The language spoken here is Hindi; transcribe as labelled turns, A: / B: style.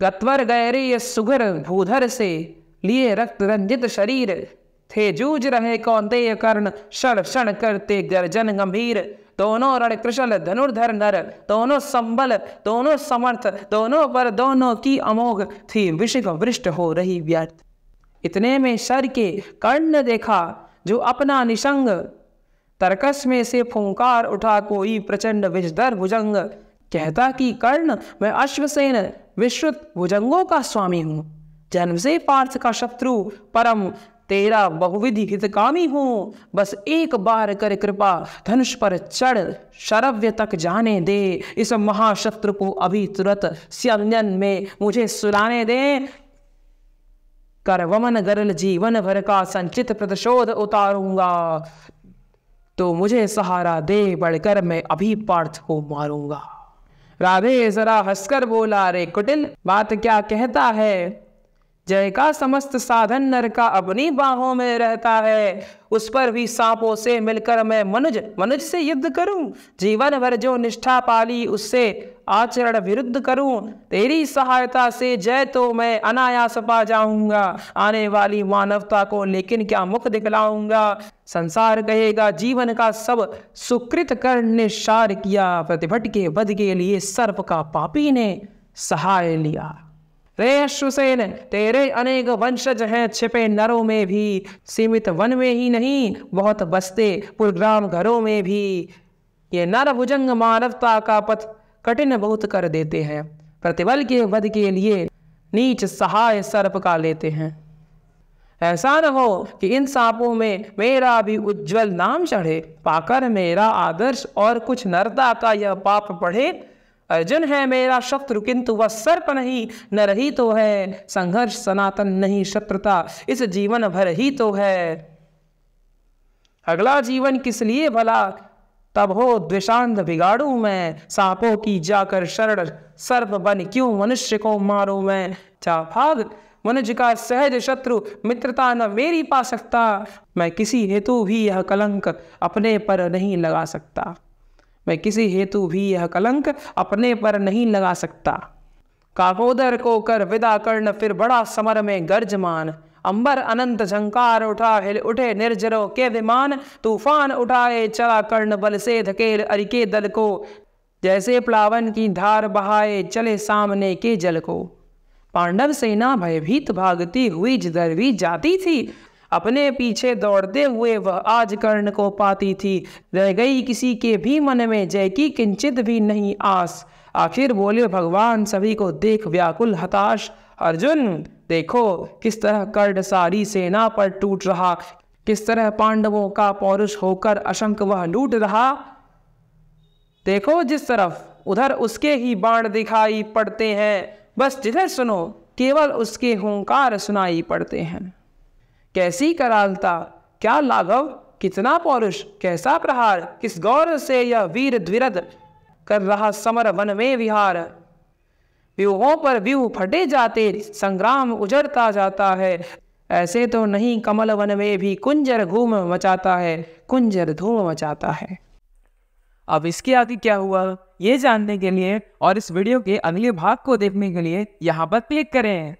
A: गत्वर गहरे ये सुघर भूधर से, लिए रक्त रंजित शरीर, थे जूझ रहे कौन्तेय कर्ण, क्षण क्षण करते गर्जन गंभीर। दोनों रण कृशल धनुर्धर नर, दोनों संबल दोनों समर्थ, दोनों पर दोनों की अमोघ, थी विषिक वृष्ट हो रही व्यर्थ। इतने में शर के कर्ण ने देखा, जो अपना निशंग, तरकस में से फुंकार उठा कोई प्रचंड विषधर भुजंग। कहता कि कर्ण, मैं अश्वसेन विश्रुत भुजंगों का स्वामी हूँ, जन्म से पार्थ का शत्रु, परम तेरा बहुविधि हितकामी हूँ। बस एक बार कर कृपा, धनुष पर चढ़ शरव्य तक जाने दे। इस महाशत्रु को अभी तुरंत स्यंजन में मुझे सुलाने दे। कर वमन गरल जीवन भर का संचित प्रतिशोध उतारूंगा, तो मुझे सहारा दे, बढ़कर मैं अभी पार्थ को मारूंगा। राधे जरा हंसकर बोला, रे कुटिल बात क्या कहता है। जय का समस्त साधन नर का अपनी बाहों में रहता है, उस पर भी सांपों से मिलकर मैं मनुज से युद्ध करूं। जीवन भर जो निष्ठा पाली उससे आचरण विरुद्ध करूं। तेरी सहायता से जय तो मैं अनायास पा जाऊंगा, आने वाली मानवता को लेकिन क्या मुख दिखलाऊंगा। संसार कहेगा जीवन का सब सुकृत कर निस्सार किया, प्रतिभट के वध के लिए सर्प का पापी ने सहाय लिया। रे अश्वसेन, तेरे अनेक वंशज हैं छिपे नरों में भी, सीमित वन में ही नहीं बहुत बसते पुरग्राम घरों में भी। ये नर भुजंग मानवता का पथ कठिन बहुत कर देते हैं, प्रतिबल के वध के लिए नीच सहाय सर्प का लेते हैं। ऐसा न हो कि इन सांपों में मेरा भी उज्जवल नाम चढ़े, पाकर मेरा आदर्श और कुछ नरता का यह पाप बढ़े। अर्जुन है मेरा शत्रु किंतु वह सर्प नहीं, नर ही तो है। संघर्ष सनातन नहीं शत्रुता इस जीवन भर ही तो है। अगला जीवन किस लिए भला, तब हो द्वेषांध बिगाड़ू मैं। सांपों की जाकर शरण, सर्प बन क्यों मनुष्य को मारूं मैं। जा भाग मनुष्य का सहज शत्रु, मित्रता न मेरी पा सकता। मैं किसी हेतु भी यह कलंक अपने पर नहीं लगा सकता। मैं किसी हेतु भी यह कलंक अपने पर नहीं लगा सकता। काकोदर को कर विदा कर्ण, फिर बड़ा समर में गर्जमान। अंबर अनंत झंकार उठा, हिल उठे निर्जरों के विमान। तूफान उठाए चला कर्ण, बल से धकेल अरिके दल को। जैसे प्लावन की धार बहाए चले सामने के जल को। पांडव सेना भयभीत भागती हुई जिधर भी जाती थी, अपने पीछे दौड़ते हुए वह आज कर्ण को पाती थी। रह गई किसी के भी मन में जय की किंचित भी नहीं आस। आखिर बोले भगवान सभी को देख व्याकुल हताश। अर्जुन देखो किस तरह कर्ण सारी सेना पर टूट रहा, किस तरह पांडवों का पौरुष होकर अशंक वह लूट रहा। देखो जिस तरफ उधर उसके ही बाण दिखाई पड़ते हैं, बस जिधर सुनो केवल उसके हुंकार सुनाई पड़ते हैं। कैसी करालता, क्या लाघव, कितना पौरुष, कैसा प्रहार, किस गौर से यह वीर द्विरथ कर रहा समर वन में विहार। व्यूहों पर व्यूह फटे जाते, संग्राम उजड़ता जाता है। ऐसे तो नहीं कमल वन में भी कुंजर धूम मचाता है, कुंजर धूम मचाता है।
B: अब इसके आगे क्या हुआ ये जानने के लिए और इस वीडियो के अगले भाग को देखने के लिए यहाँ पर क्लिक करें।